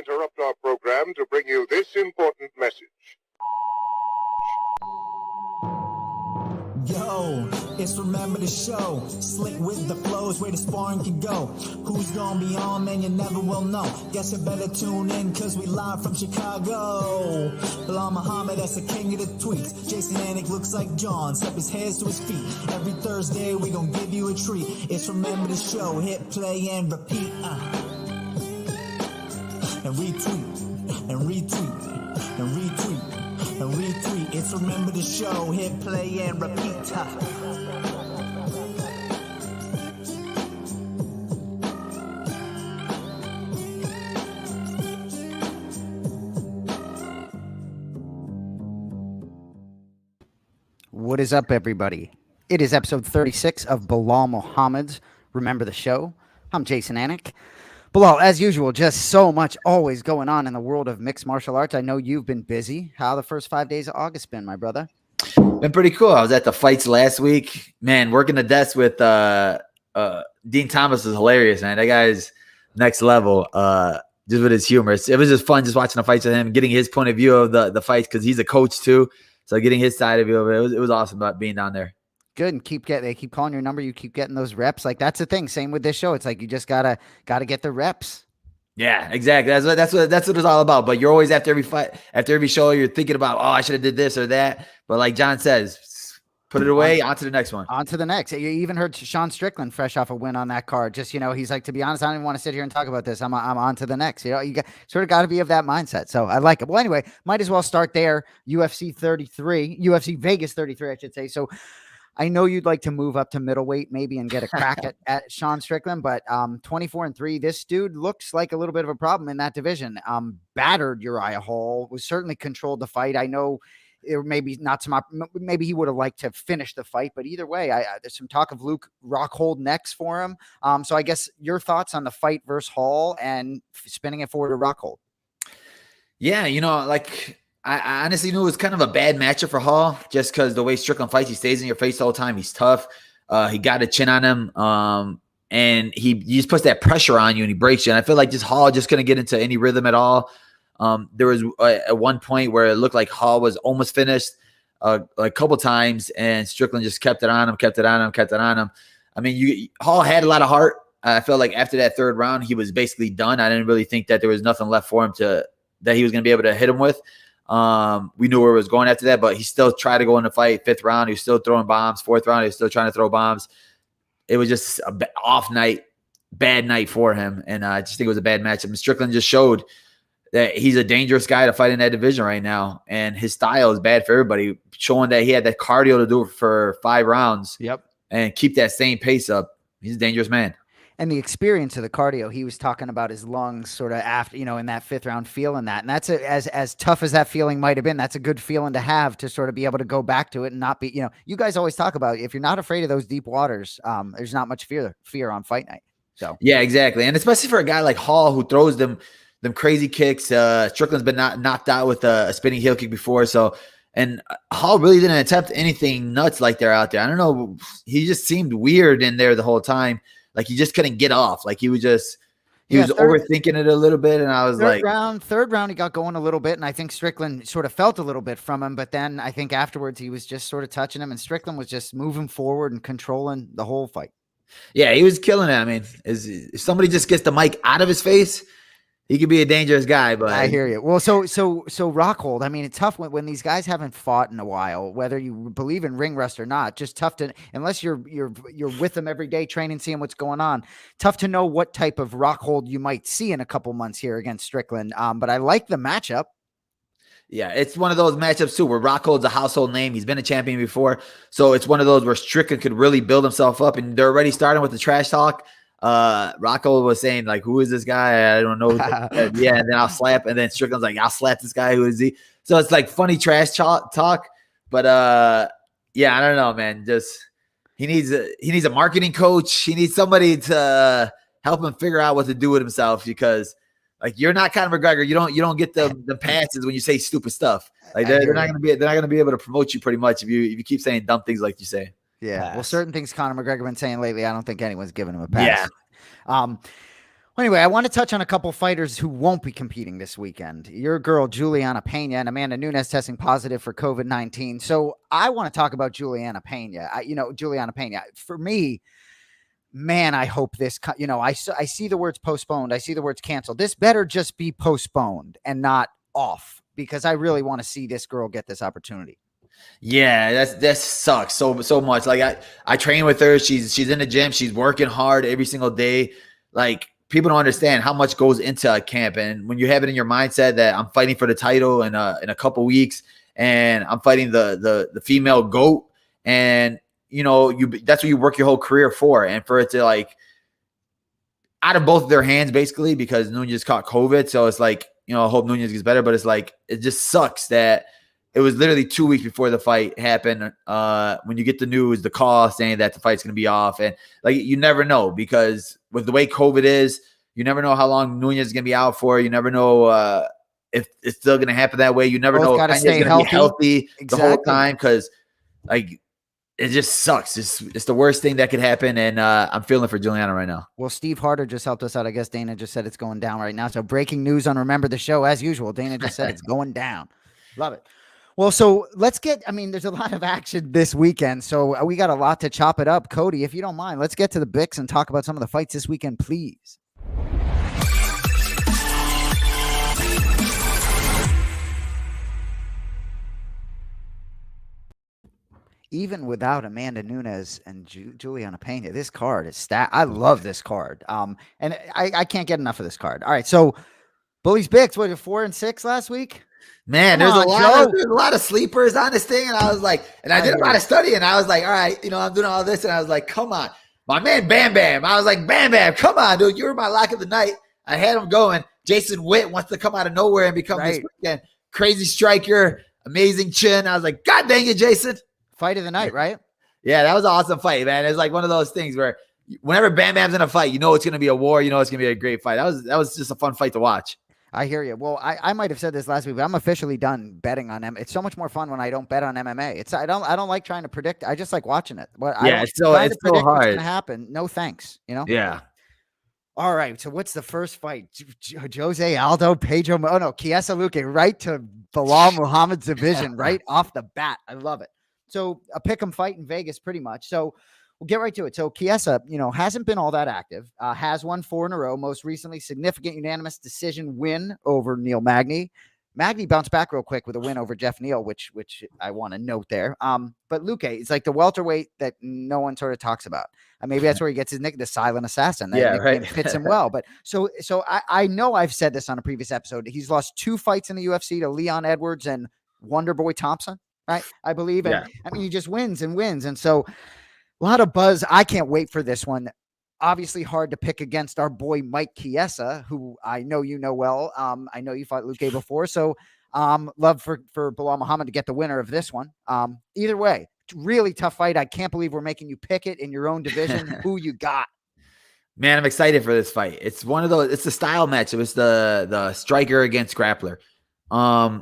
interrupt our program to bring you this important message. Yo, it's Remember the Show. Slick with the flows, where the sparring can go. Who's gonna be on, man, you never will know. Guess you better tune in, cause we live from Chicago. Belal Muhammad, that's the king of the tweets. Jason Anik looks like John, step his hands to his feet. Every Thursday, we gonna give you a treat. It's Remember the Show, hit play and repeat. And retweet, and retweet, and retweet. And retweet, it's Remember the Show, hit play and repeat. What is up, everybody? It is episode 36 of Belal Muhammad's Remember the Show. I'm Jason Anik. Belal, as usual, just so much always going on in the world of mixed martial arts. I know you've been busy. How the first 5 days of August been, my brother? Been pretty cool. I was at the fights last week. Man, working the desk with Dean Thomas is hilarious, man. That guy's next level. Just with his humor. It was just fun just watching the fights with him, getting his point of view of the fights because he's a coach too. So getting his side of view of it, it was awesome about being down there. Good, and they keep calling your number. You keep getting those reps. Like that's the thing. Same with this show. It's like you just gotta get the reps. Yeah, exactly. That's what it's all about. But you're always after every fight, after every show, you're thinking about, I should have did this or that. But like John says, put it away, on to the next one. On to the next. You even heard Sean Strickland fresh off a win on that card. Just, he's like, to be honest, I don't even want to sit here and talk about this. I'm on to the next. You got to be of that mindset. So I like it. Well, anyway, might as well start there. UFC Vegas 33, I should say. So I know you'd like to move up to middleweight maybe and get a crack at Sean Strickland, but 24-3, this dude looks like a little bit of a problem in that division. Battered Uriah Hall, was certainly controlled the fight. I know it maybe not maybe he would have liked to finish the fight, but either way, there's some talk of Luke Rockhold next for him. So I guess your thoughts on the fight versus Hall and spinning it forward to Rockhold. Yeah, I honestly knew it was kind of a bad matchup for Hall just because the way Strickland fights, he stays in your face all the time. He's tough. He got a chin on him, and he just puts that pressure on you and he breaks you. And I feel like Hall just couldn't get into any rhythm at all. There was at one point where it looked like Hall was almost finished a couple times, and Strickland just kept it on him. I mean, Hall had a lot of heart. I felt like after that third round, he was basically done. I didn't really think that there was nothing left for him that he was going to be able to hit him with. We knew where it was going after that, but he still tried to go in the fight. Fifth round, he was still throwing bombs. Fourth round, he was still trying to throw bombs. It was just an off night, bad night for him, and I just think it was a bad matchup. And Strickland just showed that he's a dangerous guy to fight in that division right now, and his style is bad for everybody, showing that he had that cardio to do it for 5 rounds. Yep, and keep that same pace up. He's a dangerous man. And the experience of the cardio, he was talking about his lungs sort of after, in that 5th round feeling that. And that's as tough as that feeling might have been, that's a good feeling to have to sort of be able to go back to it and not be, you guys always talk about if you're not afraid of those deep waters, there's not much fear on fight night. So yeah, exactly. And especially for a guy like Hall who throws them crazy kicks. Strickland's been knocked out with a spinning heel kick before. So, and Hall really didn't attempt anything nuts like they're out there. I don't know. He just seemed weird in there the whole time. Like he just couldn't get off. Like he was overthinking it a little bit. And I was third round, he got going a little bit. And I think Strickland sort of felt a little bit from him. But then I think afterwards he was just sort of touching him, and Strickland was just moving forward and controlling the whole fight. Yeah, he was killing it. I mean, if somebody just gets the mic out of his face, he could be a dangerous guy. But I hear you. Well, so Rockhold, I mean, it's tough when these guys haven't fought in a while, whether you believe in ring rust or not, just tough to, unless you're with them every day training, seeing what's going on, tough to know what type of Rockhold you might see in a couple months here against Strickland. But I like the matchup. Yeah, it's one of those matchups too where Rockhold's a household name. He's been a champion before. So it's one of those where Strickland could really build himself up, and they're already starting with the trash talk. Rockhold was saying, like, who is this guy? I don't know. Yeah, and then I'll slap. And then Strickland's like, I'll slap this guy. Who is he? So it's like funny trash talk. But yeah, I don't know, man. Just he needs a marketing coach. He needs somebody to help him figure out what to do with himself, because like you're not Conor McGregor. You don't get the passes when you say stupid stuff. Like they're not gonna be able to promote you pretty much if you keep saying dumb things like you say. Yeah. Well, certain things Conor McGregor been saying lately, I don't think anyone's giving him a pass. Yeah. Anyway, I want to touch on a couple fighters who won't be competing this weekend. Your girl, Juliana Pena, and Amanda Nunes testing positive for COVID-19. So I want to talk about Juliana Pena. Juliana Pena, for me, man, I hope this, I see the words postponed. I see the words canceled. This better just be postponed and not off, because I really want to see this girl get this opportunity. Yeah, that sucks so much. Like I train with her. She's in the gym. She's working hard every single day. Like, people don't understand how much goes into a camp. And when you have it in your mindset that I'm fighting for the title in a couple weeks, and I'm fighting the female GOAT, and that's what you work your whole career for. And for it to, like, out of both of their hands, basically, because Nunes caught COVID. So it's like, I hope Nunes gets better, but it's like, it just sucks that it was literally 2 weeks before the fight happened. When you get the news, the call saying that the fight's going to be off, and like, you never know, because with the way COVID is, you never know how long Nunes is going to be out for. You never know if it's still going to happen that way. You never know if stay going to be healthy exactly. The whole time, because like, it just sucks. It's the worst thing that could happen, and I'm feeling for Juliana right now. Well, Steve Harder just helped us out. I guess Dana just said it's going down right now. So breaking news on Remember the Show, as usual. Dana just said it's going down. Love it. Well, so let's there's a lot of action this weekend, so we got a lot to chop it up. Cody, if you don't mind, let's get to the Bicks and talk about some of the fights this weekend, please. Even without Amanda Nunes and Juliana Pena, this card is stacked. I love this card. And I can't get enough of this card. All right, so Bullies Bicks, what, 4 and 6 last week? Man, there's a lot of sleepers on this thing, and I was like, and I did a lot of studying, and I was like, all right, I'm doing all this, and I was like, come on, my man Bam Bam. I was like, Bam Bam, come on, dude, you were my lock of the night. I had him going. Jason Witt wants to come out of nowhere and become this weekend crazy striker, amazing chin. I was like, God dang it, Jason. Fight of the night, right? Yeah, that was an awesome fight, man. It's like one of those things where whenever Bam Bam's in a fight, it's going to be a war. It's going to be a great fight. That was just a fun fight to watch. I hear you. Well, I might have said this last week, but I'm officially done betting on them. It's so much more fun when I don't bet on MMA. I don't like trying to predict. I just like watching it. But it's so hard. What's going to happen? No thanks. Yeah. All right. So what's the first fight? Jose Aldo, Pedro. Oh no, Chiesa Luque, right to Belal Muhammad's division, right off the bat. I love it. So a pick'em fight in Vegas, pretty much. So we'll get right to it. So Chiesa, hasn't been all that active. Has won 4 in a row. Most recently, significant unanimous decision win over Neil Magny. Magny bounced back real quick with a win over Jeff Neal, which I want to note there. But Luque is like the welterweight that no one sort of talks about. Maybe that's where he gets his nickname, the Silent Assassin. That nickname fits him well. But so I know I've said this on a previous episode. He's lost 2 fights in the UFC to Leon Edwards and Wonderboy Thompson, right? I believe. And he just wins and wins. And so a lot of buzz. I can't wait for this one. Obviously hard to pick against our boy Mike Chiesa, who I know you know well. I know you fought Luque before, so love for Belal Muhammad to get the winner of this one. Either way, really tough fight. I can't believe we're making you pick it in your own division. Who you got? Man, I'm excited for this fight. It's one of those. It's the style match. It was the striker against grappler. I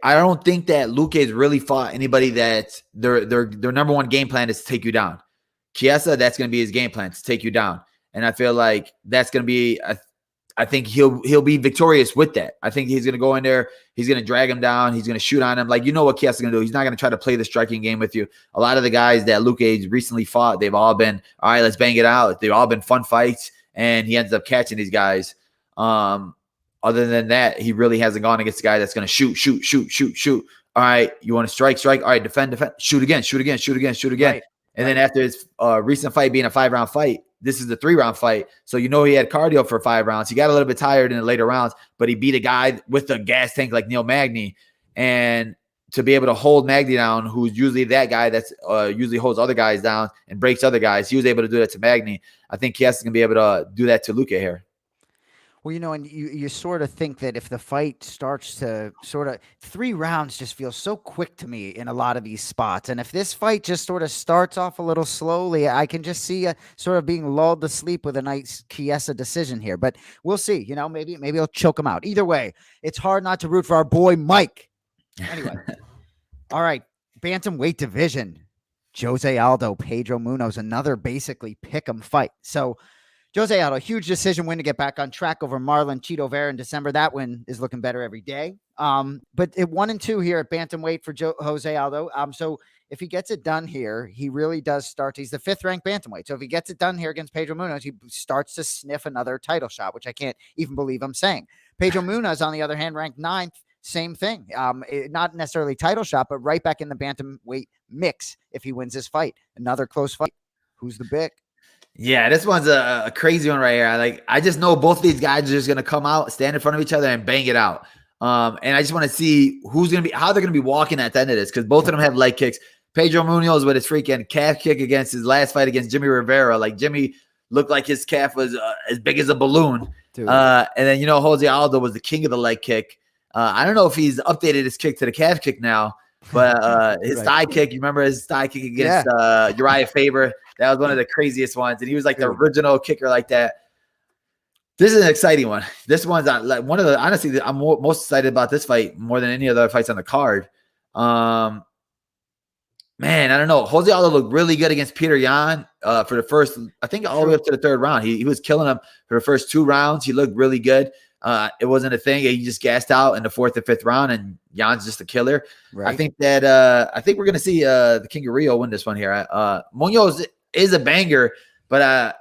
don't think that Luque's really fought anybody that their number one game plan is to take you down. Chiesa, that's going to be his game plan, to take you down. And I feel like that's going to be, I think he'll be victorious with that. I think he's going to go in there. He's going to drag him down. He's going to shoot on him. Like, what Chiesa's going to do. He's not going to try to play the striking game with you. A lot of the guys that Luque recently fought, they've all been, all right, let's bang it out. They've all been fun fights. And he ends up catching these guys. Other than that, he really hasn't gone against a guy that's going to shoot. All right, you want to strike. All right, defend, shoot again. Right. And then after his recent fight being a 5-round fight, this is the 3-round fight. So he had cardio for 5 rounds. He got a little bit tired in the later rounds, but he beat a guy with a gas tank like Neil Magny. And to be able to hold Magny down, who's usually that guy that's usually holds other guys down and breaks other guys, he was able to do that to Magny. I think Chiesa's going to be able to do that to Luque here. Well, and you sort of think that if the fight starts to 3 rounds just feels so quick to me in a lot of these spots. And if this fight just sort of starts off a little slowly, I can just see sort of being lulled to sleep with a nice Chiesa decision here. But we'll see. Maybe he'll choke him out. Either way, it's hard not to root for our boy Mike. Anyway, all right, Bantamweight division. Jose Aldo, Pedro Munoz, another basically pick 'em fight. So Jose Aldo, huge decision win to get back on track over Marlon Chito Vera in December. That win is looking better every day. But it 1-2 here at bantamweight for Jose Aldo. So if he gets it done here, he really does start. He's the 5th ranked bantamweight. So if he gets it done here against Pedro Munoz, he starts to sniff another title shot, which I can't even believe I'm saying. Pedro Munoz, on the other hand, ranked 9th. Same thing. Not necessarily title shot, but right back in the bantamweight mix if he wins this fight. Another close fight. Who's the big? Yeah, this one's a crazy one right here. I just know both of these guys are just gonna come out, stand in front of each other, and bang it out. And I just want to see how they're gonna be walking at the end of this, because both of them have leg kicks. Pedro Munoz with his freaking calf kick against his last fight against Jimmy Rivera. Jimmy looked like his calf was as big as a balloon. And then Jose Aldo was the king of the leg kick. I don't know if he's updated his kick to the calf kick now, but his thigh kick, you remember his thigh kick against Uriah Faber? That was one of the craziest ones. And he was like the original kicker like that. This is an exciting one. This one's honestly, I'm most excited about this fight more than any other fights on the card. Man, I don't know. Jose Aldo looked really good against Peter Yan for the first, I think all the way up to the 3rd round. He was killing him for the first 2 rounds. He looked really good. It wasn't a thing. He just gassed out in the 4th or 5th round, and Jan's just a killer. Right. I think we're gonna see the King of Rio win this one here. Munoz is a banger, but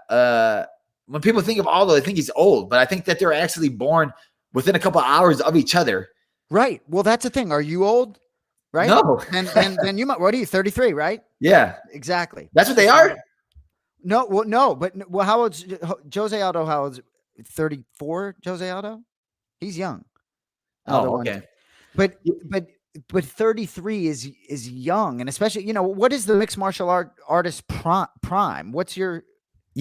when people think of Aldo, they think he's old. But I think that they're actually born within a couple of hours of each other. Right. Well, that's the thing. Are you old? Right. No. And you might. What are you? 33, right? Yeah. Exactly. That's what they are. No. Well, no. But how old's Jose Aldo? How old's 34? Jose Aldo? He's young. Oh, okay. But 33 is young, and especially what is the mixed martial artist prime? What's your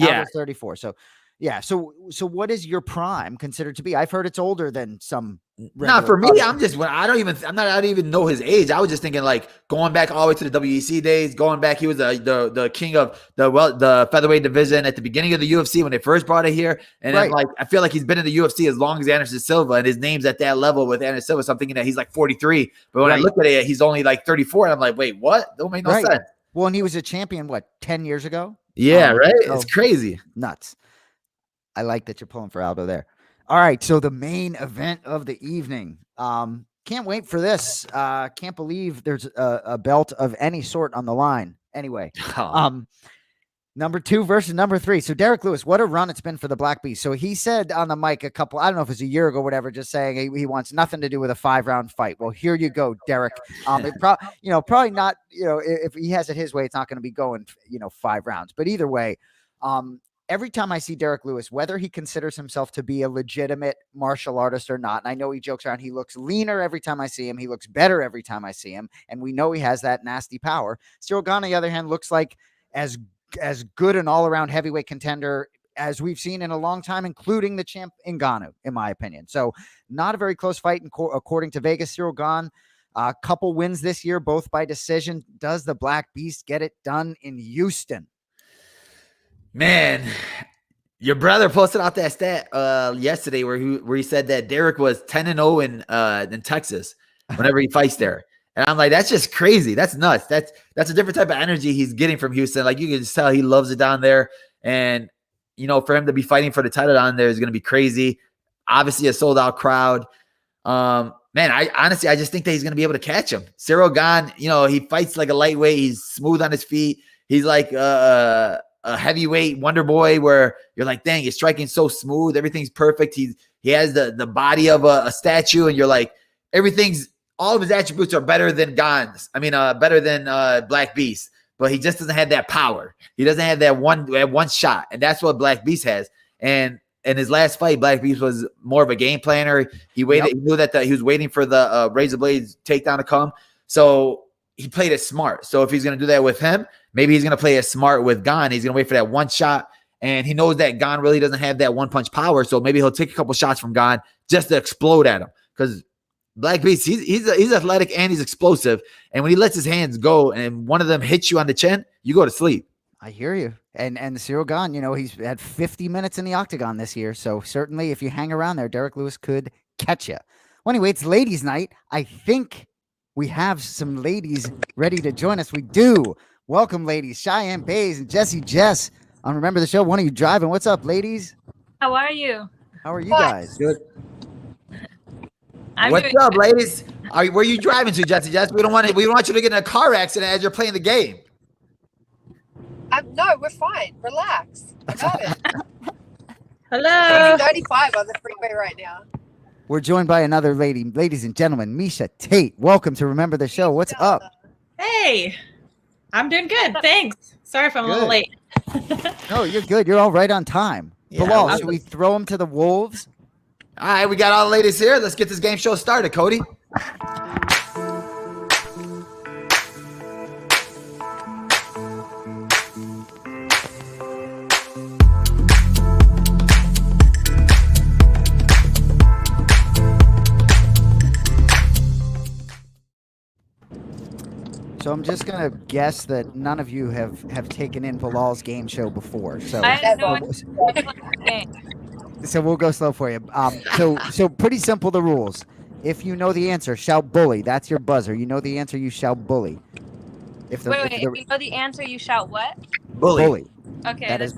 Aldo's 34? So yeah. So what is your prime considered to be? I've heard it's older than some. Not for me. I don't even know his age. I was just thinking going back all the way to the WEC days. Going back, he was the king of the featherweight division at the beginning of the UFC when they first brought it here. And then, I feel like he's been in the UFC as long as Anderson Silva, and his name's at that level with Anderson Silva. So I'm thinking that he's 43. But when I look at it, he's only 34. And I'm like, wait, what? Don't make no sense. Well, and he was a champion 10 years ago? Yeah, right. It's crazy. Nuts. I like that you're pulling for Aldo there. All right, so the main event of the evening. Can't wait for this. Can't believe there's a belt of any sort on the line. Anyway, number 2 versus number 3. So Derek Lewis, what a run it's been for the Black Beast. So he said on the mic I don't know if it was a year ago, whatever, just saying he wants nothing to do with a 5-round fight. Well, here you go, Derek. Probably not. If he has it his way, it's not going to be going 5 rounds. But either way, every time I see Derek Lewis, whether he considers himself to be a legitimate martial artist or not, and I know he jokes around, he looks leaner every time I see him. He looks better every time I see him. And we know he has that nasty power. Cyril Gane, on the other hand, looks like as good an all-around heavyweight contender as we've seen in a long time, including the champ Ngannou, in my opinion. So not a very close fight according to Vegas. Cyril Gane, a couple wins this year, both by decision. Does the Black Beast get it done in Houston? Man, your brother posted out that stat yesterday where he said that Derek was 10-0 in Texas whenever he fights there. And I'm like, that's just crazy. That's nuts. That's a different type of energy he's getting from Houston. You can just tell he loves it down there. And, for him to be fighting for the title down there is going to be crazy. Obviously a sold out crowd. Man, I just think that he's going to be able to catch him. Cyril Gane, he fights like a lightweight. He's smooth on his feet. He's like a heavyweight wonder boy where you're like, dang, he's striking so smooth. Everything's perfect. He has the body of a statue, and you're like, all of his attributes are better than Gane's. Better than Black Beast, but he just doesn't have that power. He doesn't have that one shot, and that's what Black Beast has. And in his last fight, Black Beast was more of a game planner. He waited. Yep. He knew that he was waiting for the razor blades takedown to come. So he played it smart. So if he's going to do that with him, maybe he's going to play it smart with Gane. He's going to wait for that one shot, and he knows that Gane really doesn't have that one punch power. So maybe he'll take a couple shots from Gane just to explode at him, because Black Beast, he's athletic and he's explosive. And when he lets his hands go and one of them hits you on the chin, you go to sleep. I hear you. And Cyril Gane, he's had 50 minutes in the octagon this year. So certainly if you hang around there, Derek Lewis could catch you. Well, anyway, it's ladies' night. I think we have some ladies ready to join us. We do. Welcome, ladies. Cheyanne Bays and Jessie Jess On Remember the Show, one of you driving. What's up, ladies? How are you? How are you guys? Good. I'm What's doing up, good. ladies? Where are you driving to, Jesse? We don't want you to get in a car accident as you're playing the game. No, we're fine. Relax. I got it. Hello. 35 on the freeway right now. We're joined by another lady. Ladies and gentlemen, Miesha Tate. Welcome to Remember the Show. What's up? Hey, I'm doing good. Thanks. Sorry if I'm a little late. No, you're good. You're all right on time. Yeah, Belal, should we throw him to the wolves? All right, we got all the ladies here. Let's get this game show started, Cody. So I'm just gonna guess that none of you have taken in Bilal's game show before. So I didn't know it. so we'll go slow for you. So pretty simple the rules. If you know the answer, shout bully. That's your buzzer. You know the answer, you shout bully. Wait. If you know the answer, you shout what? Bully. Okay. That is.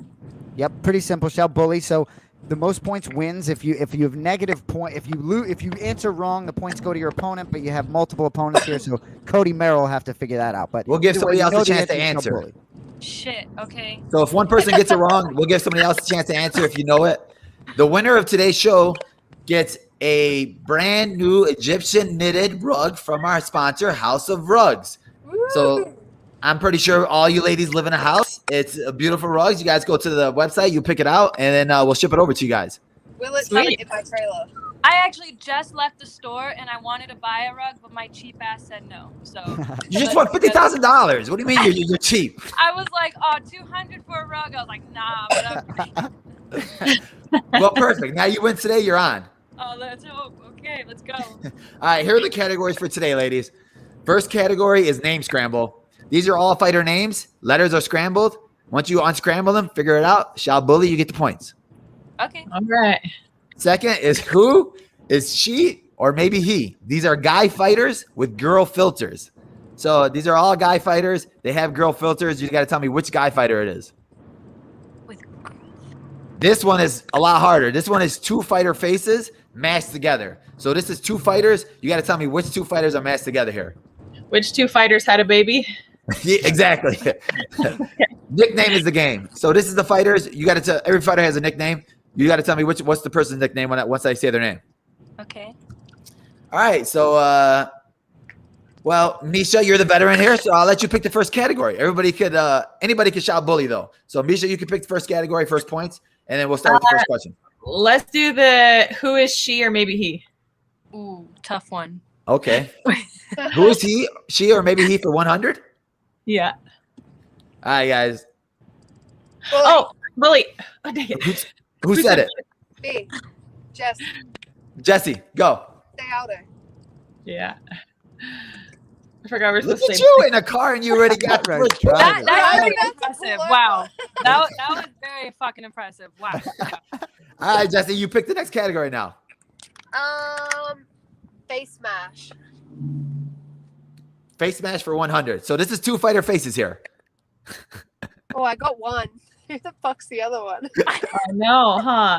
Yep. Pretty simple. Shout bully. So the most points wins. If you have negative point, if you answer wrong, the points go to your opponent. But you have multiple opponents here, so Cody Merrill will have to figure that out. But We'll give either way, somebody else you know a the chance to you shout answer. bully. Shit. Okay. So if one person gets it wrong, we'll give somebody else a chance to answer if you know it. The winner of today's show gets a brand new Egyptian knitted rug from our sponsor, House of Rugs. So I'm pretty sure all you ladies live in a house. It's a beautiful rugs. You guys go to the website, you pick it out, and then we'll ship it over to you guys. Will it Sweet. take in my trailer? I actually just left the store and I wanted to buy a rug, but my cheap ass said no. So You just want $50,000. What do you mean you're cheap? I was like, oh, 200 for a rug. I was like, nah. But Well, perfect. Now you win today. You're on. oh, let's hope. Okay, let's go. All right, here are the categories for today, ladies. First category is name scramble. These are all fighter names. Letters are scrambled. Once you unscramble them, figure it out. Shout bully, you get the points. Okay. All right. Second is who is she or maybe he. These are guy fighters with girl filters. So these are all guy fighters. They have girl filters. You got to tell me which guy fighter it is. With This one is a lot harder. This one is two fighter faces mashed together. So this is two fighters. You got to tell me which two fighters are mashed together here. Which two fighters had a baby? Yeah, exactly. Nickname is the game. So this is the fighters. You got to tell. Every fighter has a nickname. You got to tell me what's the person's nickname once I say their name. okay. All right. So, well, Miesha, you're the veteran here, so I'll let you pick the first category. Anybody could shout bully though. So Miesha, you can pick the first category, first points, and then we'll start with the first question. Let's do the who is she or maybe he. Ooh, tough one. Okay. Who is he, she, or maybe he for 100? Yeah. All right, guys. Oh, bully. Oh, dang it. Who said it? Me. Jess. Jesse, go. Stay out there. Yeah. I forgot we're Look supposed to at say. you in a car and you already got the first try. That's Right. very That's impressive. cool. Wow. That was very fucking impressive. Wow. All right, Jesse, you pick the next category now. Face smash. Face smash for 100. So this is two fighter faces here. Oh, I got one. Who the fuck's the other one? I know, huh?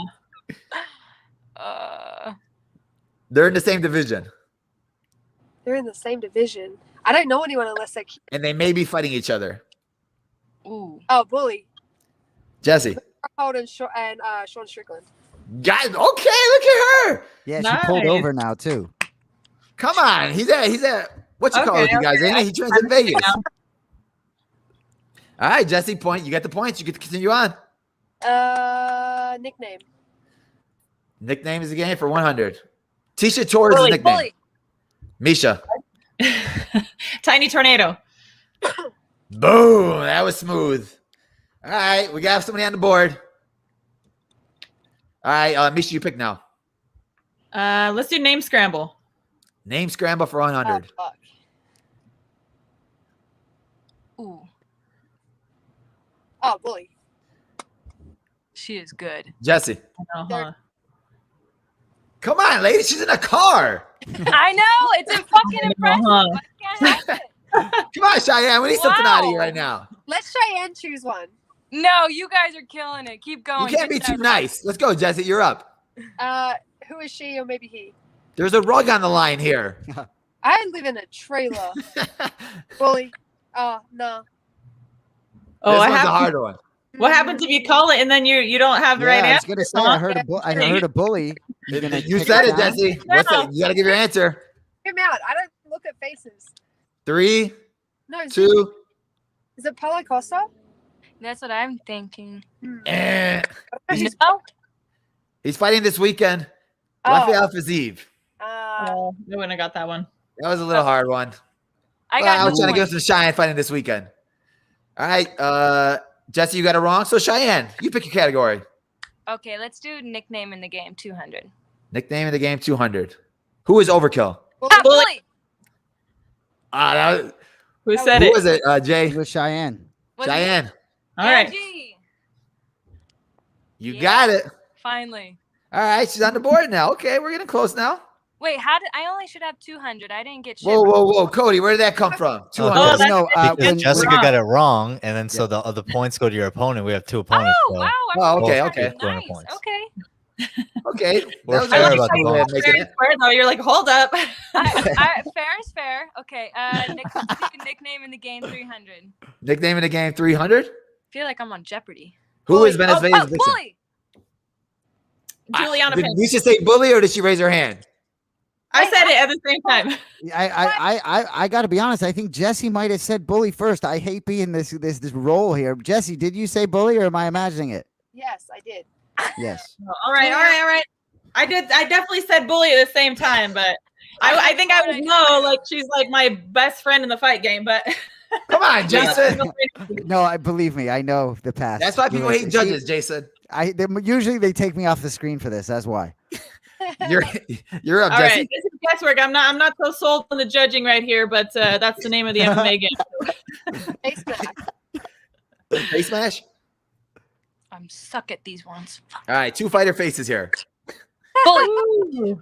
They're in the same division, They're in the same division. I don't know anyone unless they. and they may be fighting each other. Ooh. Oh, bully. Jesse. Hold and Sean Strickland. Guys, okay, look at her. Yeah, she pulled Nice. over now too. Come on. He's at what you call it, you guys, ain't it? He trains in Vegas. All right, Jesse, point. You got the points. You get to continue on. Nickname. Nickname is the game for 100. Tisha Torres is Bully, nickname. Bully. Miesha. Tiny tornado. Boom. That was smooth. All right, we got somebody on the board. All right, Miesha, you pick now. Let's do name scramble. Name scramble for 100. Oh, fuck. Ooh. Oh, bully. She is good. Jesse. I know, huh? Come on, lady. She's in a car. I know. It's fucking impressive. Uh-huh. I can't help it. Come on, Cheyanne. We need something out of you Wow. right now. Let's Cheyanne choose one. No, you guys are killing it. Keep going. You can't be too nice. Let's go, Jesse. You're up. Who is she or maybe he? There's a rug on the line here. I live in a trailer. Bully. Oh, no. Oh, This I one's have a hard one. What happens if you call it and then you don't have the right I was answer? gonna say I heard a bully. You're gonna You kick said it, down? Jesse. What's it? You got to give your answer. Hear me out. I don't look at faces. 3, No, is 2. it Paulo Costa? That's what I'm thinking. Eh. No? He's fighting this weekend. Oh. Rafael Fiziev. Oh, I wouldn't have got that one. That was a little hard one. I Well, got I was no trying to give points. some Cheyenne fighting this weekend. All right, Jesse, you got it wrong. So Cheyenne, you pick your category. Okay, let's do nickname in the game 200. Nickname in the game 200. Who is Overkill? Ah, Bully. bully. Who said Who it? was it? Jay. It was Cheyenne. Was it Cheyenne. All right. Angie? You Yeah. got it. Finally. All right, she's on the board now. Okay, we're getting close now. Wait, how did I only should have 200? I didn't get shit. Whoa, right. whoa, whoa, Cody, where did that come from? 200. Oh, You that's know, because when- Jessica wrong. got it wrong, and then so the points go to your opponent. We have 2 opponents. Oh, so wow. Oh, okay, both okay. get 200 Nice. points. Okay. Okay. We're That was fair I like about how the you bonus. were making very it. square, though. You're like, hold up. Fair is fair. Okay. Nickname in the game 300. Nickname in the game 300. I feel like I'm on Jeopardy. Who is Bully. Venezuela's vixen? Bully. Juliana Did Payne. we just say bully or did she raise her hand? I said it at the same time. I got to be honest. I think Jesse might have said bully first. I hate being this role here. Jesse, did you say bully or am I imagining it? Yes, I did. Yes. All right. I definitely said bully at the same time, but I think I would know. Like she's like my best friend in the fight game, but Come on, Jason. No, believe me, I know the past. That's why people hate judges, Jason. Usually they take me off the screen for this. That's why. You're up, all Jesse. right. This is guesswork. I'm not so sold on the judging right here, but that's the name of the MMA game. Face mask. Face smash. I'm suck at these ones. All right, 2 fighter faces here. Bully. Ooh,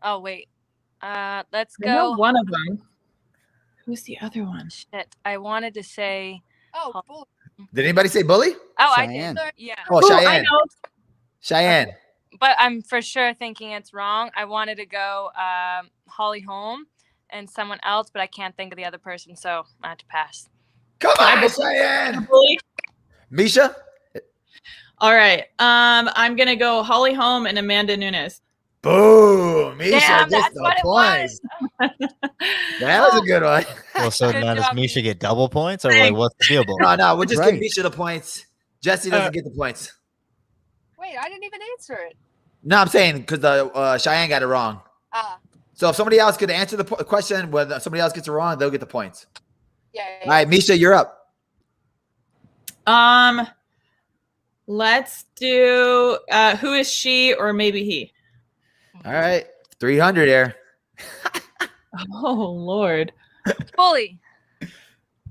Oh wait. Let's I know go. one of them. Who's the other one? Shit. I wanted to say. Oh, bully. Did anybody say bully? Oh, Cheyenne. I did. Yeah. Oh, Ooh, I Cheyenne. know. Cheyenne. But I'm for sure thinking it's wrong. I wanted to go Holly Holm and someone else, but I can't think of the other person, so I had to pass. Come on, Cheyenne. Bully. Misha. All right. I'm gonna go Holly Holm and Amanda Nunes. Boom. Misha Damn, gets that's the what it points. was. That was a good one. Well, so Good now does job. Misha get double points, or like, what's the deal? No, we'll just Right. give Misha the points. Jesse doesn't get the points. Wait, I didn't even answer it. No, I'm saying because the Cheyenne got it wrong. Ah, So if somebody else could answer the question, when somebody else gets it wrong, they'll get the points. yeah. All right, Misha, you're up. Let's do who is she or maybe he? All right, 300 here. Oh Lord. Bully.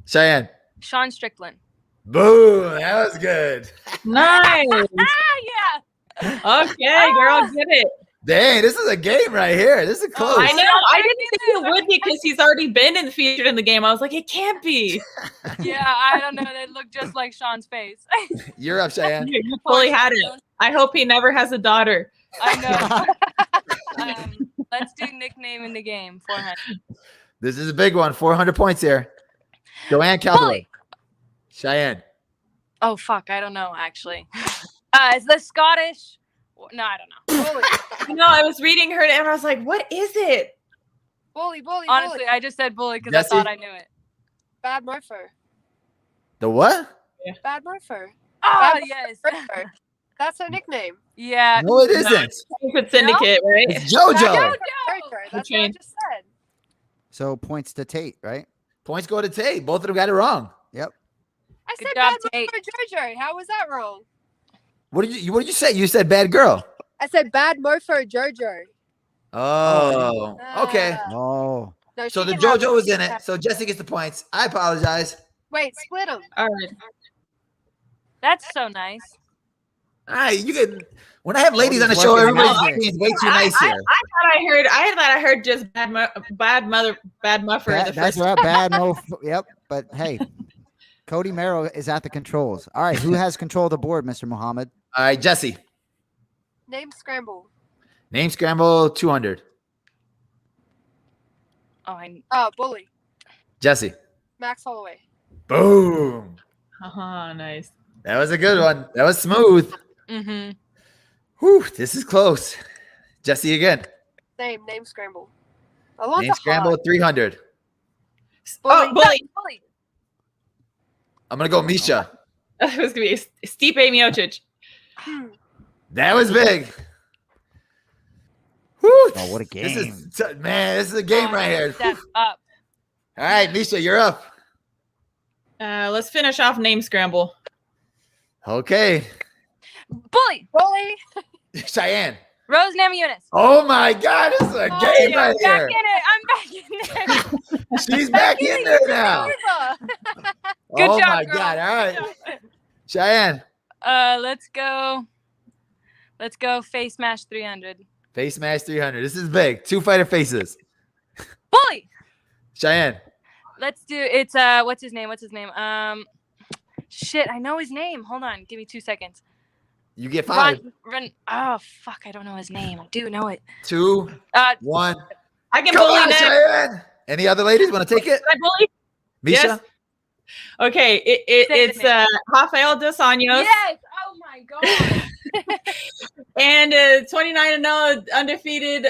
Cheyenne. Sean Strickland. Boom, that was good. Nice. Ah, yeah. Okay, girl, get it. Dang, this is a game right here. This is close. I know. I didn't think it would because he's already been featured in the game. I was like, it can't be. Yeah, I don't know. They look just like Sean's face. You're up, Cheyenne. You fully had it. I hope he never has a daughter. I know. Let's do nickname in the game. 400. This is a big one. 400 points here. Joanne Calderon. Bully. Cheyenne. Oh fuck, I don't know actually. Is the Scottish? No, I don't know. Bully, No, I was reading her and I was like, what is it? bully. Honestly, I just said bully because I Jesse? thought I knew it. Bad Murpher. The what? Bad Murpher. Oh Bad yes. Murpher. That's her nickname. Yeah. No, it isn't. Secret Syndicate, right? It's JoJo. Jojo. That's what I just said. So points to Tate, right? Points go to Tate. Both of them got it wrong. Yep. I Good said job, Bad Tate. Murpher Jojo. How was that wrong? What did you say? You said bad girl. I said Bad Murpher Jojo. Oh, okay. Oh. No, So she the can have JoJo was in she it. can So Jesse gets the points. I apologize. Wait, split them. All right. That's so nice. All right, you can. When I have ladies on the Working show, the everybody's magic. being way too nice here. I heard just bad muffer. That's the first right. Bad mo. Yep. But hey, Cody Merrow is at the controls. All right, who has control of the board, Mr. Muhammad? All right, Jesse. Name scramble. Name scramble 200. Bully. Jesse. Max Holloway. Boom. Nice. That was a good one. That was smooth. Mm-hmm. Whew, this is close. Jesse again. Name scramble. Name scramble 300. Bully. I'm gonna go Miesha. It was gonna be Stipe Miocic. That was big. Whew. Oh, what a game. This is a game right here. Step up. All right, Miesha, you're up. Let's finish off name scramble. Okay. Bully. Cheyenne. Rose Namajunas. Oh my God, this is a game right I'm here. back in it. She's back in there now. Good Oh job, my girl. God. All right. Cheyenne. Let's go face mash 300. Face match 300. This is big. 2 fighter faces. Bully. Cheyenne. Let's do it's what's his name? Shit, I know his name. Hold on, give me 2 seconds. You get 5. Oh fuck, I don't know his name. I do know it. 2, 1. I can Come bully on, next. Cheyenne. Any other ladies want to take it? Can I bully? Miesha? Yes. Okay, it's Rafael Dos Anjos. Yes. Oh my god. And 29-0 undefeated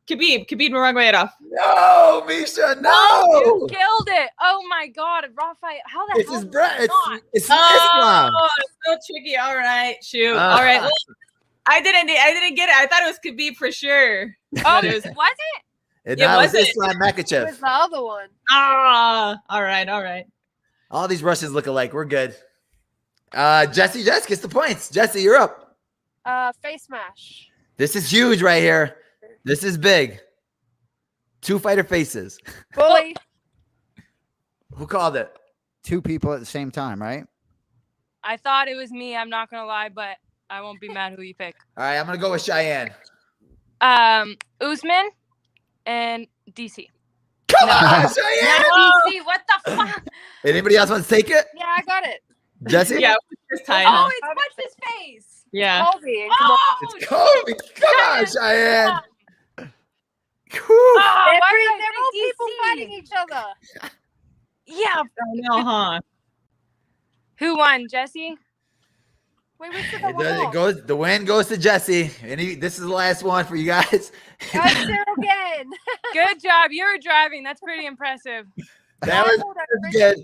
Khabib Nurmagomedov. No, Miesha, no. You killed it. Oh my god, Rafael. How the It's hell? his did breath. I not? It's Islam. Oh, it's so tricky. All right, shoot. All right. Well, I didn't get it. I thought it was Khabib for sure. Oh, But it was was it? And Yeah, now was it's it? Islam Who's Makhachev. the other one? all right. All these Russians look alike. We're good. Jesse gets the points. Jesse, you're up. Face mash. This is huge right here. This is big. 2 fighter faces. Bully. Who called it? 2 people at the same time, right? I thought it was me. I'm not gonna lie, but I won't be mad who you pick. All right, I'm gonna go with Cheyenne. Usman and DC. Come on, Not Cheyenne. DC. What the fuck? Anybody else want to take it? Yeah, I got it. Jesse? Yeah, just tied Oh, him. it's what's his face? Yeah. Colby. And come on. Oh, It's Kobe. Come on, Cheyenne. Whew. oh, why They're did I all say people DC? fighting each other. Yeah. I know, huh? Who won, Jesse? Wait, we still got one more. The win goes to Jesse. This is the last one for you guys. Guys, there again. Good job. You were driving. That's pretty impressive. That was good.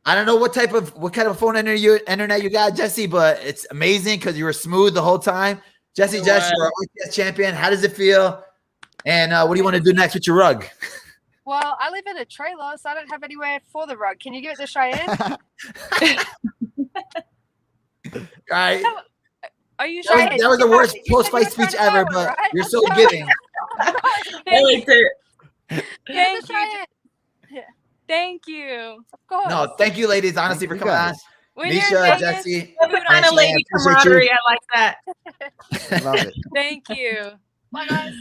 I don't know what kind of phone internet you got, Jesse, but it's amazing because you were smooth the whole time. Jesse, you're our RTS champion. How does it feel? And what do you want to do next with your rug? Well, I live in a trailer, so I don't have anywhere for the rug. Can you give it to Cheyenne? All right. Are you sure? That was the worst post-fight speech ever, but you're so giving. I liked it. Thank you. Cheyenne. Thank you. Of course. No, thank you, ladies, honestly, for you coming on. guys. When you're in Miesha, Vegas, Jesse. Some kind of lady camaraderie. I like that. Love it. thank you. Bye, guys.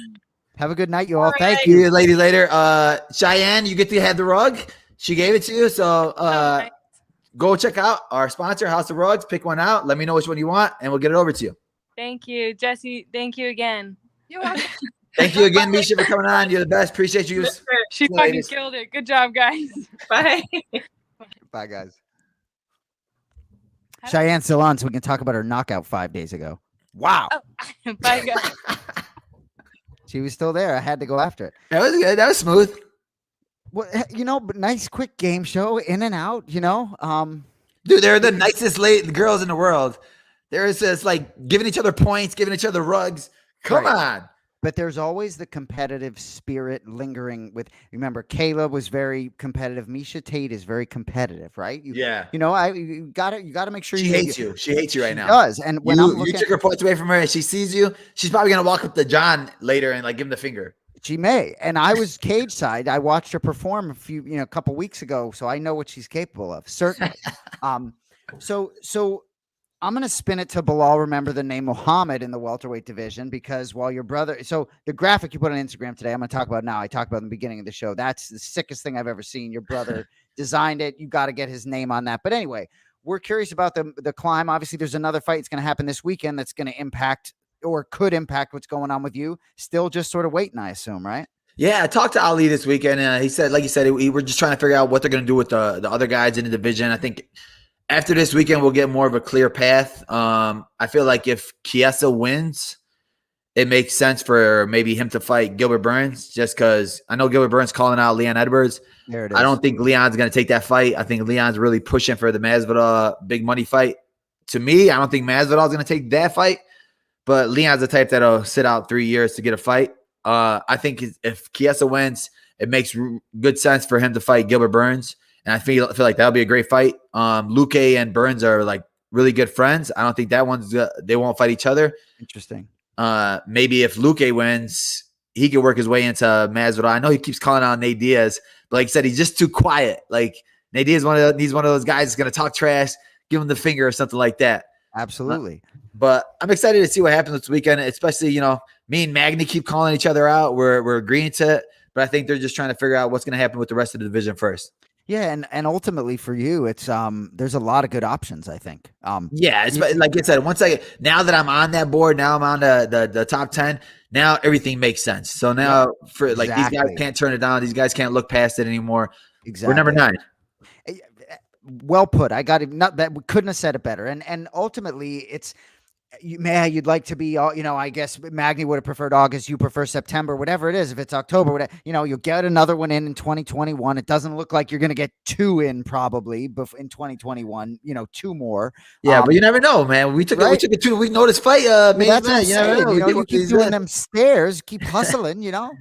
Have a good night, you all. All Thank right. you. See you, ladies, later. Cheyenne, you get to have the rug. She gave it to you, so Alright. go check out our sponsor, House of Rugs. Pick one out. Let me know which one you want, and we'll get it over to you. Thank you, Jesse. Thank you again. You're welcome. Thank you again, Miesha, for coming on. You're the best. Appreciate you. She Yeah, fucking ladies. killed it. Good job, guys. Bye. Bye, guys. Cheyenne's still on, so we can talk about her knockout 5 days ago. Wow. Bye, guys. She was still there. I had to go after it. That was good. That was smooth. Well, but nice, quick game show, in and out. Dude, they're the nicest girls in the world. They're just like giving each other points, giving each other rugs. Come Right. on. But there's always the competitive spirit lingering with. Remember, Kayla was very competitive. Miesha Tate is very competitive, right? You gotta make sure She hates you. She hates you right She now. does, and when I'm You looking, took her points away from her, and she sees you. She's probably gonna walk up to John later and like give him the finger. she may. And I was cage side. I watched her perform a couple weeks ago, so I know what she's capable of. Certainly. So I'm going to spin it to Belal. Remember the name Muhammad in the welterweight division, because while your brother, so the graphic you put on Instagram today, I'm going to talk about now. I talked about in the beginning of the show. That's the sickest thing I've ever seen. Your brother designed it. You got to get his name on that. But anyway, we're curious about the climb. Obviously, there's another fight that's going to happen this weekend that's going to impact or could impact what's going on with you. Still just sort of waiting, I assume, right? Yeah, I talked to Ali this weekend. He said, like you said, we were just trying to figure out what they're going to do with the other guys in the division. I think after this weekend, we'll get more of a clear path. I feel like if Chiesa wins, it makes sense for maybe him to fight Gilbert Burns, just because I know Gilbert Burns calling out Leon Edwards. There it is. I don't think Leon's going to take that fight. I think Leon's really pushing for the Masvidal big money fight. To me, I don't think Masvidal's going to take that fight, but Leon's the type that'll sit out 3 years to get a fight. I think if Chiesa wins, it makes good sense for him to fight Gilbert Burns. And I feel like that'll be a great fight. Luque and Burns are like really good friends. I don't think they won't fight each other. Interesting. Maybe if Luque wins, he could work his way into Masvidal. I know he keeps calling out Nate Diaz, but like I said, he's just too quiet. Like Nate Diaz he's one of those guys that's going to talk trash, give him the finger or something like that. Absolutely. But I'm excited to see what happens this weekend, especially, me and Magny keep calling each other out. We're agreeing to it, but I think they're just trying to figure out what's going to happen with the rest of the division first. Yeah, and ultimately for you, it's there's a lot of good options, I think. Yeah, it's like I said, now that I'm on that board, now I'm on the top 10, now everything makes sense. So now these guys can't turn it down, these guys can't look past it anymore. Exactly. We're number 9. Well put. I got it. Not that we couldn't have said it better. And ultimately, it's you'd like to be, I guess Magny would have preferred August. You prefer September, whatever it is. If it's October, whatever, you'll get another one in 2021. It doesn't look like you're going to get 2 in probably in 2021, 2 more. Yeah. But you never know, man. We took a 2-week notice fight. You keep doing them stairs, keep hustling, a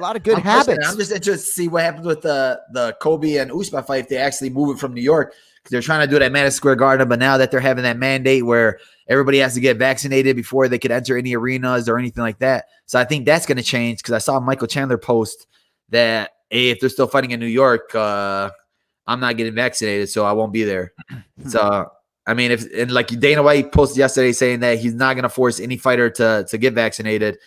lot of good habits. I'm just interested to see what happens with the Kobe and Usman fight if they actually move it from New York. They're trying to do it at Madison Square Garden, but now that they're having that mandate where everybody has to get vaccinated before they could enter any arenas or anything like that. So I think that's going to change, because I saw Michael Chandler post that, hey, if they're still fighting in New York, I'm not getting vaccinated, so I won't be there. So, I mean, like Dana White posted yesterday saying that he's not going to force any fighter to get vaccinated.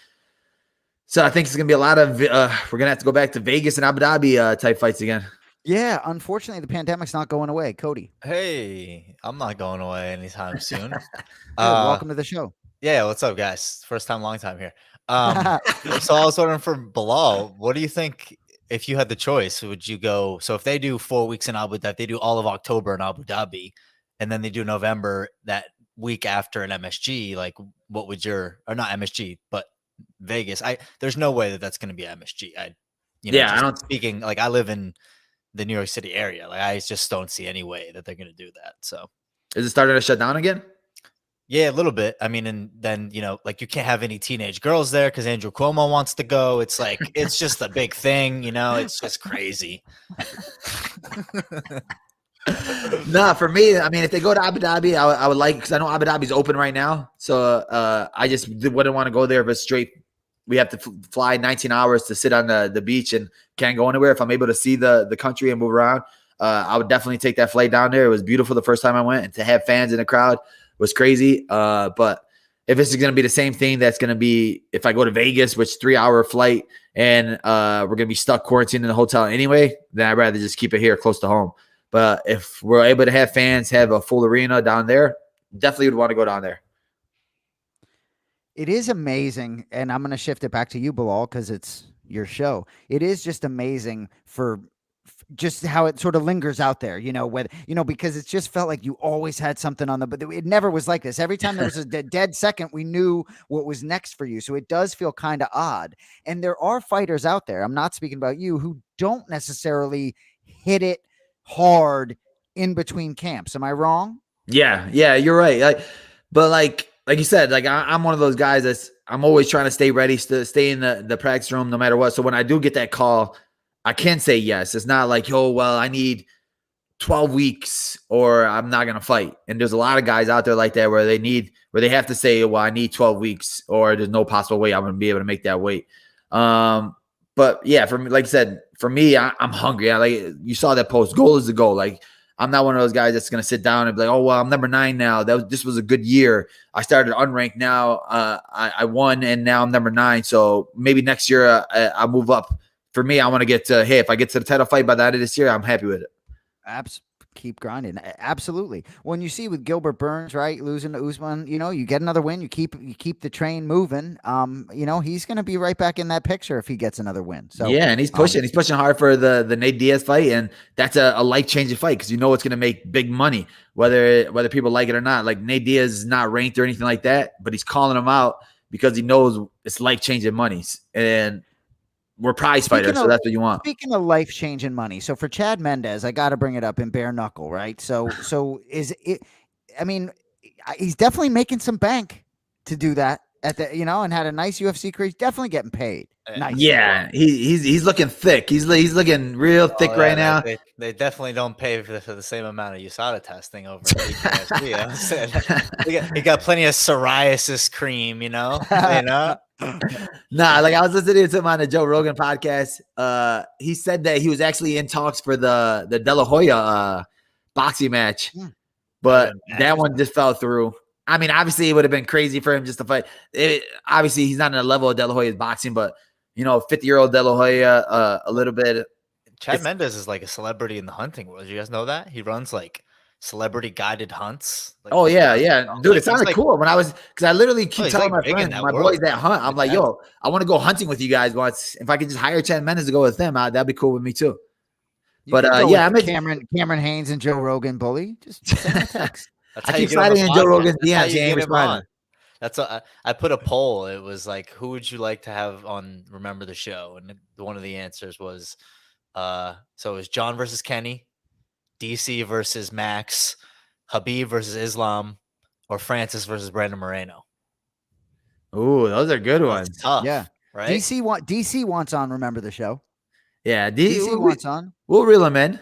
So I think it's going to be a lot of we're going to have to go back to Vegas and Abu Dhabi type fights again. Yeah, unfortunately, the pandemic's not going away. Cody. Hey, I'm not going away anytime soon. Welcome to the show. Yeah, what's up, guys? First time, long time here. So I was wondering for Belal, what do you think if you had the choice? Would you go? So if they do 4 weeks in Abu Dhabi, they do all of October in Abu Dhabi, and then they do November that week after an MSG. Like, what would or not MSG, but Vegas? There's no way that's going to be MSG. I don't speaking like I live in the New York City area. Like, I just don't see any way that they're going to do that. So is it starting to shut down again? Yeah, a little bit. I mean, and then, like you can't have any teenage girls there because Andrew Cuomo wants to go. It's like, it's just a big thing, it's just crazy. Nah, for me, I mean, if they go to Abu Dhabi, I would like, because I know Abu Dhabi's open right now. So I just wouldn't want to go there if it's straight. We have to fly 19 hours to sit on the beach and can't go anywhere. If I'm able to see the country and move around, I would definitely take that flight down there. It was beautiful the first time I went, and to have fans in the crowd was crazy. But if this is going to be the same thing, that's going to be if I go to Vegas, which 3-hour flight, and we're going to be stuck quarantined in the hotel anyway, then I'd rather just keep it here close to home. But if we're able to have fans, have a full arena down there, definitely would want to go down there. It is amazing, and I'm going to shift it back to you, Belal, because it's your show. It is just amazing for just how it sort of lingers out there, because it's just felt like you always had something on but it never was like this. Every time there was a dead second, we knew what was next for you. So it does feel kind of odd. And there are fighters out there, I'm not speaking about you, who don't necessarily hit it hard in between camps. Am I wrong? Yeah, you're right. Like you said, like I'm one of those guys I'm always trying to stay ready, to stay in the practice room no matter what. So when I do get that call, I can say yes. It's not like, I need 12 weeks or I'm not going to fight. And there's a lot of guys out there like that where they have to say, well, I need 12 weeks or there's no possible way I'm going to be able to make that weight. But yeah, for me, like I said, for me, I'm hungry. Like you saw that post, goal is the goal. Like I'm not one of those guys that's going to sit down and be like, oh, well, I'm number 9 now. This was a good year. I started unranked. Now I won, and now I'm number 9. So maybe next year I'll move up. For me, I want to get to, hey, if I get to the title fight by the end of this year, I'm happy with it. Keep grinding. Absolutely. When you see with Gilbert Burns, right, losing to Usman, you get another win. You keep the train moving. He's going to be right back in that picture if he gets another win. So yeah, and he's pushing. He's pushing hard for the Nate Diaz fight, and that's a life-changing fight because it's going to make big money, whether people like it or not. Like Nate Diaz is not ranked or anything like that, but he's calling him out because he knows it's life-changing money. And we're prize fighters, so that's what you want. Speaking of life-changing money, so for Chad Mendes, I got to bring it up in bare knuckle, right? So is it? I mean, he's definitely making some bank to do that at the, and had a nice UFC career. He's definitely getting paid. Nice. Yeah, he's looking thick. He's looking real thick right now. They definitely don't pay for the same amount of USADA testing over at UFC. He got plenty of psoriasis cream, Nah, like I was listening to him on the Joe Rogan podcast. He said that he was actually in talks for the De La Hoya boxing match, but that one just fell through. I mean, obviously it would have been crazy for him just to fight. Obviously he's not in the level of De La Hoya's boxing, but 50-year-old De La Hoya, a little bit. Chad Mendes is like a celebrity in the hunting world. You guys know that? He runs like celebrity guided hunts. Like, dude, it sounded cool when because I literally keep telling my friends, my boys that hunt, I'm like, yo, I want to go hunting with you guys once. If I could just hire Chad Mendes to go with them, that'd be cool with me too. But I'm Cameron Haynes and Joe Rogan bully. Just send a text. I keep sliding in Joe Rogan's DMs. He ain't responding. That's I put a poll. It was like, who would you like to have on Remember the Show? And one of the answers was, so it was John versus Kenny, DC versus Max, Habib versus Islam, or Francis versus Brandon Moreno. Ooh, those are good ones. Tough, yeah, right? DC wants on Remember the Show. Yeah, DC wants on. We'll reel him in.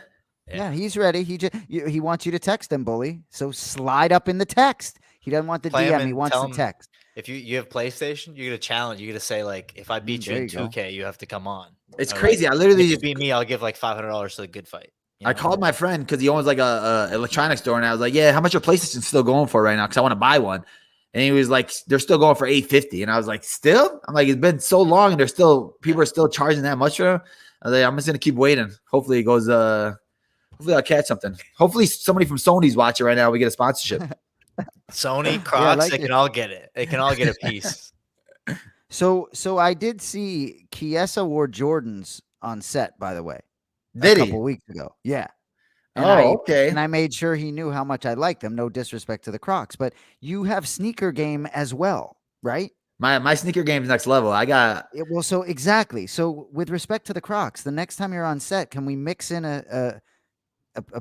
Yeah, he's ready. He wants you to text him, bully. So slide up in the text. He doesn't want the DM. He wants the text. If you have PlayStation, you get a challenge. You get to say like, if I beat you in 2K, you have to come on. It's crazy. I literally if you beat me, I'll give like $500 to the good fight. I called my friend because he owns like a electronics store, and I was like, "Yeah, how much your PlayStation still going for right now? Because I want to buy one." And he was like, "They're still going for $850." And I was like, "Still?" I'm like, "It's been so long, and people are still charging that much for them." I was like, I'm just gonna keep waiting. Hopefully it goes. Hopefully I'll catch something. Hopefully somebody from Sony's watching right now. We get a sponsorship. Sony, Crocs, they can all get it. They can all get a piece. So I did see Chiesa wore Jordans on set, by the way. Did a couple weeks ago. Yeah. And okay. And I made sure he knew how much I liked them. No disrespect to the Crocs, but you have sneaker game as well, right? My sneaker game is next level. I got well. So exactly. So with respect to the Crocs, the next time you're on set, can we mix in a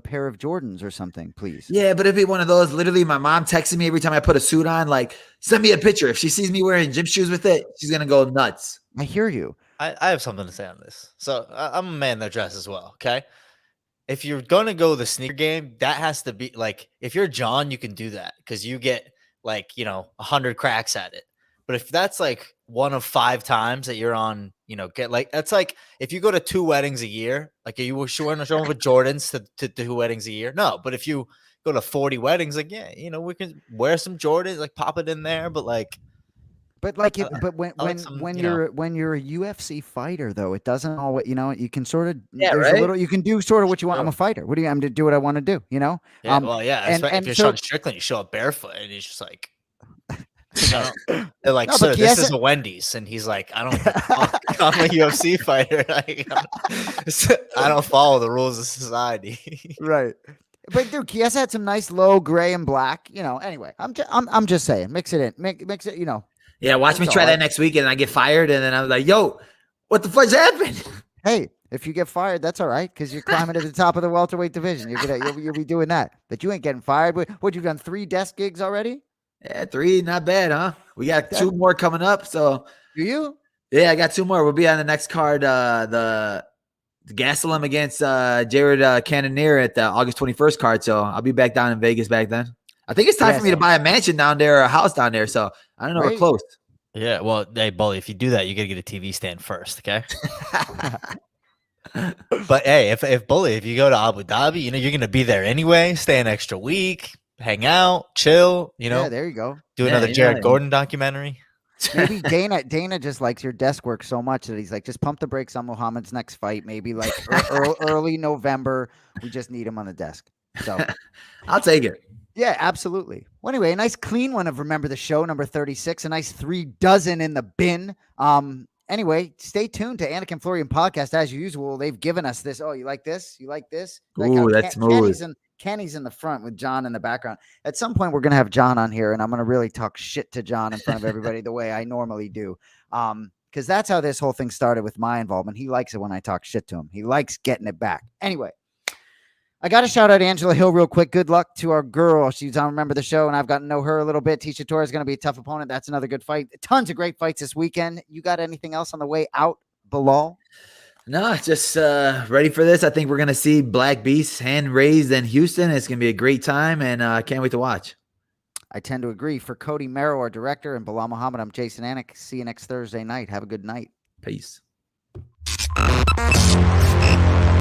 pair of Jordans or something, please? Yeah, but it'd be one of those. Literally, my mom texting me every time I put a suit on, like, send me a picture. If she sees me wearing gym shoes with it, she's gonna go nuts. I hear you. I have something to say on this. So I'm a man that dresses as well. Okay. If you're going to go the sneaker game, that has to be like, if you're John, you can do that because you get like, 100 cracks at it. But if that's like one of 5 times that you're on, get like, that's like, if you go to 2 weddings a year, like, are you showing up with Jordans to 2 weddings a year? No. But if you go to 40 weddings, like, yeah, we can wear some Jordans, like pop it in there. But like, when you're a UFC fighter, though, it doesn't always, you can sort of, you can do sort of what you want. I'm a fighter. I'm going to do what I want to do, Yeah, if you're Sean Strickland, you show up barefoot and he's just like, they're like, no, sir, this is a Wendy's. And he's like, I don't, I'm a UFC fighter. I don't follow the rules of society. Right. But dude, Chiesa had some nice low gray and black, anyway, I'm just saying, mix it in, mix it, Yeah, watch me try that next week, and I get fired, and then I'm like, "Yo, what the fuck's happened?" Hey, if you get fired, that's all right, because you're climbing to the top of the welterweight division. You'll be doing that, but you ain't getting fired. What you've done 3 desk gigs already? Yeah, 3, not bad, huh? We got 2 more coming up. So, do you? Yeah, I got 2 more. We'll be on the next card. The Gastelum against Jared Cannonier at the August 21st card. So I'll be back down in Vegas back then. I think it's time for me to buy a mansion down there or a house down there. So I don't know. We're close. Yeah. Well, hey, Bully, if you do that, you got to get a TV stand first. Okay. But hey, if Bully, if you go to Abu Dhabi, you're gonna be there anyway. Stay an extra week, hang out, chill. Yeah, there you go. Do another Jared Gordon documentary. Maybe Dana just likes your desk work so much that he's like, just pump the brakes on Muhammad's next fight. Maybe like early November. We just need him on the desk. So I'll take it. Yeah, absolutely. Well, anyway, a nice clean one of Remember the Show, number 36, a nice 36 in the bin. Anyway, stay tuned to Anik and Florian Podcast as usual. They've given us this. Oh, you like this? You like this? Ooh, that's smooth. Kenny's in the front with John in the background. At some point, we're going to have John on here, and I'm going to really talk shit to John in front of everybody the way I normally do. Because that's how this whole thing started with my involvement. He likes it when I talk shit to him. He likes getting it back. Anyway, I got to shout out Angela Hill real quick. Good luck to our girl. She's on Remember the Show, and I've gotten to know her a little bit. Tisha Torres is going to be a tough opponent. That's another good fight. Tons of great fights this weekend. You got anything else on the way out, Belal? No, just ready for this. I think we're going to see Black Beast hand raised in Houston. It's going to be a great time, and I can't wait to watch. I tend to agree. For Cody Merrow, our director, and Belal Muhammad, I'm Jason Anik. See you next Thursday night. Have a good night. Peace.